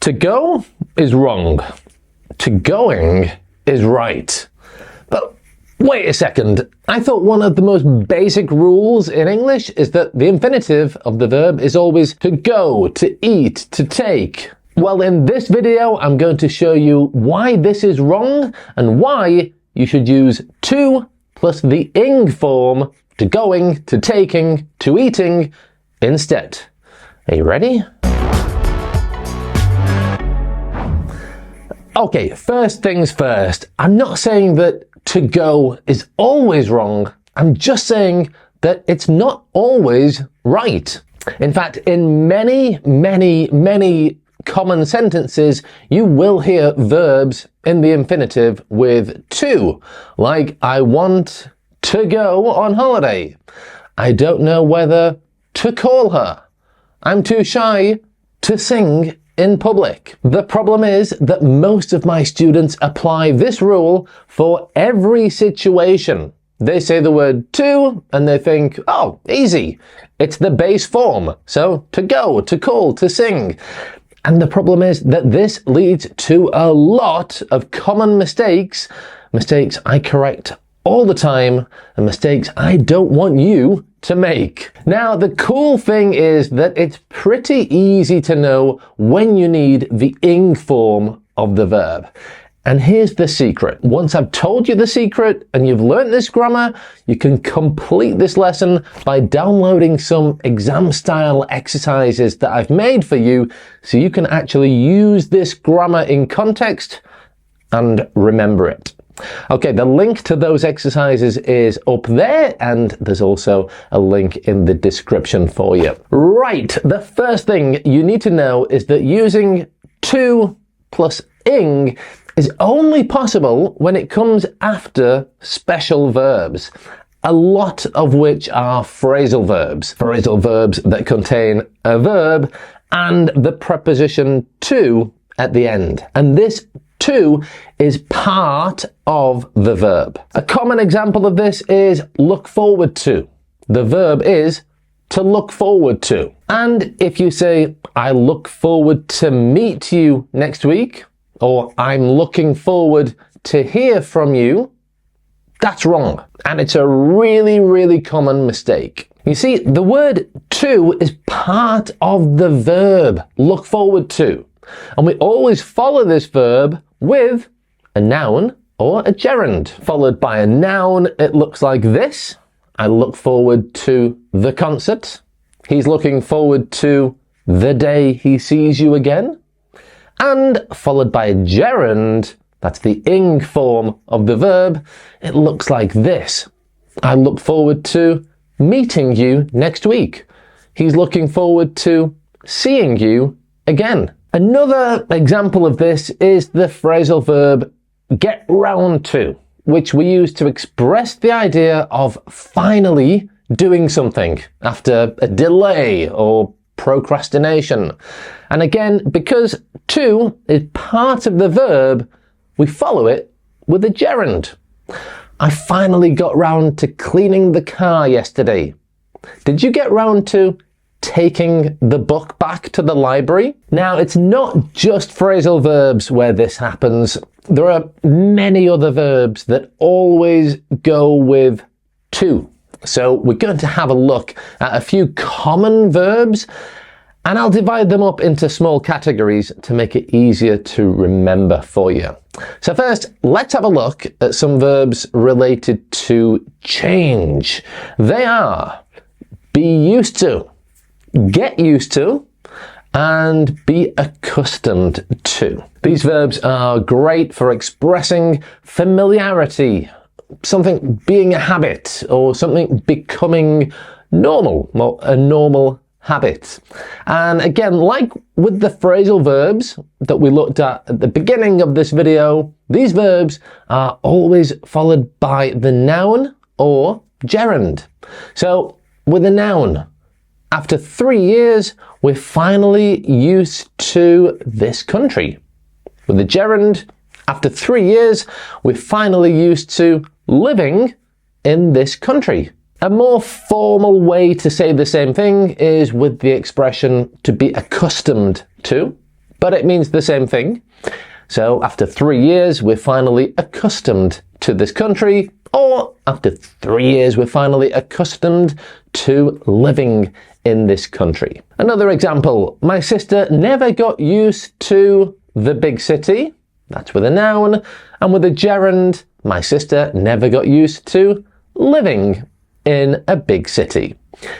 To go is wrong. To going is right. But wait a second. I thought one of the most basic rules in English is that the infinitive of the verb is always to go, to eat, to take. Well, in this video, I'm going to show you why this is wrong and why you should use to plus the ing form to going, to taking, to eating instead. Are you ready? Okay, first things first. I'm not saying that to go is always wrong. I'm just saying that it's not always right. In fact, in many common sentences, you will hear verbs in the infinitive with to, like I want to go on holiday. I don't know whether to call her. I'm too shy to sing in public. The problem is that most of my students apply this rule for every situation. They say the word to and they think, oh, easy. It's the base form. So to go, to call, to sing. And the problem is that this leads to a lot of common mistakes I correct all the time, and mistakes I don't want you to make. Now, the cool thing is that it's pretty easy to know when you need the ing form of the verb. And here's the secret. Once I've told you the secret and you've learned this grammar, you can complete this lesson by downloading some exam-style exercises that I've made for you so you can actually use this grammar in context and remember it. Okay, the link to those exercises is up there, and there's also a link in the description for you. Right, the first thing you need to know is that using to plus ing is only possible when it comes after special verbs, a lot of which are phrasal verbs. Phrasal verbs that contain a verb and the preposition to at the end. And this to is part of the verb. A common example of this is look forward to. The verb is to look forward to. And if you say, I look forward to meet you next week, or I'm looking forward to hear from you, that's wrong. And it's a really common mistake. You see, the word to is part of the verb, look forward to. And we always follow this verb with a noun or a gerund. Followed by a noun, it looks like this. I look forward to the concert. He's looking forward to the day he sees you again. And followed by a gerund, that's the ing form of the verb, it looks like this. I look forward to meeting you next week. He's looking forward to seeing you again. Another example of this is the phrasal verb get round to, which we use to express the idea of finally doing something after a delay or procrastination. And again, because to is part of the verb, we follow it with a gerund. I finally got round to cleaning the car yesterday. Did you get round to taking the book back to the library? Now, it's not just phrasal verbs where this happens. There are many other verbs that always go with to. So we're going to have a look at a few common verbs, and I'll divide them up into small categories to make it easier to remember for you. So first, let's have a look at some verbs related to change. They are be used to, get used to, and be accustomed to. These verbs are great for expressing familiarity, something being a habit, or something becoming normal, or a normal habit. And again, like with the phrasal verbs that we looked at the beginning of this video, these verbs are always followed by the noun or gerund. So with a noun, after 3 years, we're finally used to this country. With the gerund, after 3 years, we're finally used to living in this country. A more formal way to say the same thing is with the expression to be accustomed to. but it means the same thing. So after 3 years, we're finally accustomed to this country, or after 3 years, we're finally accustomed to living in this country. Another example, my sister never got used to the big city. That's with a noun. And with a gerund, my sister never got used to living in a big city.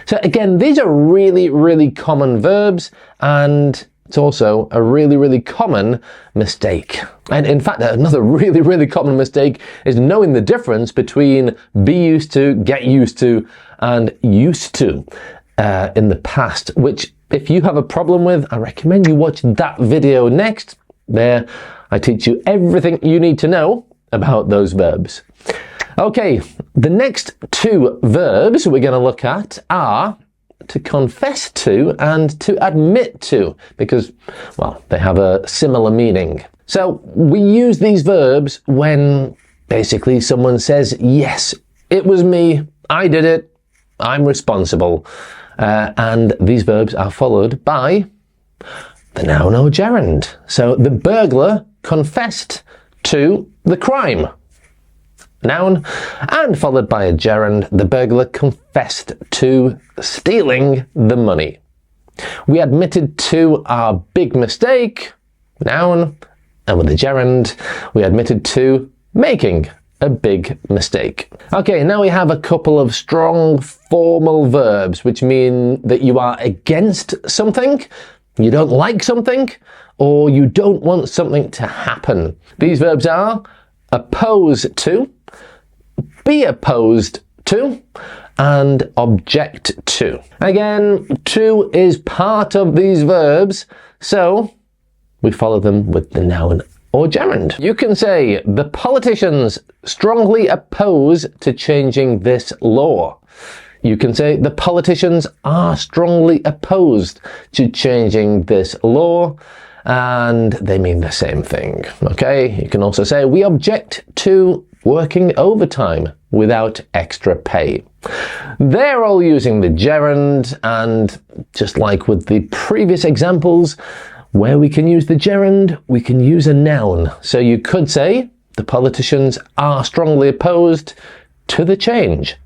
So again, these are really, really common verbs, and it's also a really, really common mistake. And in fact, another really, really common mistake is knowing the difference between be used to, get used to, and used to in the past, which if you have a problem with, I recommend you watch that video next. There, I teach you everything you need to know about those verbs. Okay, the next two verbs we're going to look at are to confess to and to admit to, because, well, they have a similar meaning. So we use these verbs when basically someone says, yes, it was me, I did it, I'm responsible. And these verbs are followed by the noun or gerund. So the burglar confessed to the crime. Noun, and followed by a gerund, the burglar confessed to stealing the money. We admitted to our big mistake, noun, and with the gerund, we admitted to making a big mistake. Okay, now we have a couple of strong formal verbs, which mean that you are against something, you don't like something, or you don't want something to happen. These verbs are oppose to, be opposed to, and object to. Again, to is part of these verbs, so we follow them with the noun or gerund. You can say, the politicians strongly oppose to changing this law. You can say, the politicians are strongly opposed to changing this law, and they mean the same thing, okay? You can also say, we object to working overtime without extra pay. They're all using the gerund, and just like with the previous examples, where we can use the gerund, we can use a noun. So you could say, the politicians are strongly opposed to the change.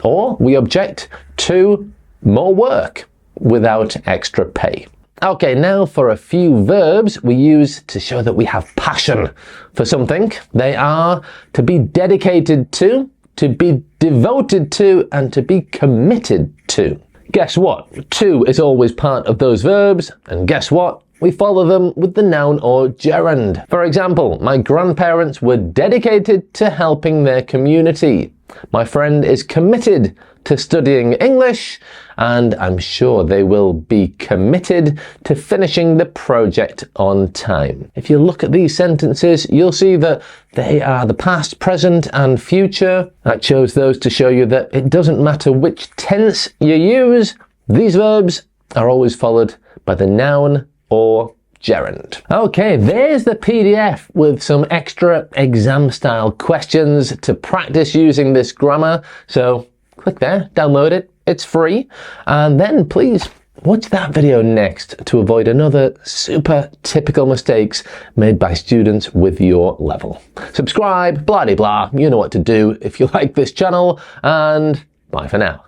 Or we object to more work without extra pay. Okay, now for a few verbs we use to show that we have passion for something. They are to be dedicated to be devoted to, and to be committed to. Guess what? To is always part of those verbs, and guess what? We follow them with the noun or gerund. For example, my grandparents were dedicated to helping their community. My friend is committed to studying English, and I'm sure they will be committed to finishing the project on time. If you look at these sentences, you'll see that they are the past, present, and future. I chose those to show you that it doesn't matter which tense you use, these verbs are always followed by the noun or gerund. Okay, there's the PDF with some extra exam-style questions to practice using this grammar. So click there, download it, it's free, and then please watch that video next to avoid another super typical mistakes made by students with your level. Subscribe, blah de blah, you know what to do if you like this channel, and bye for now.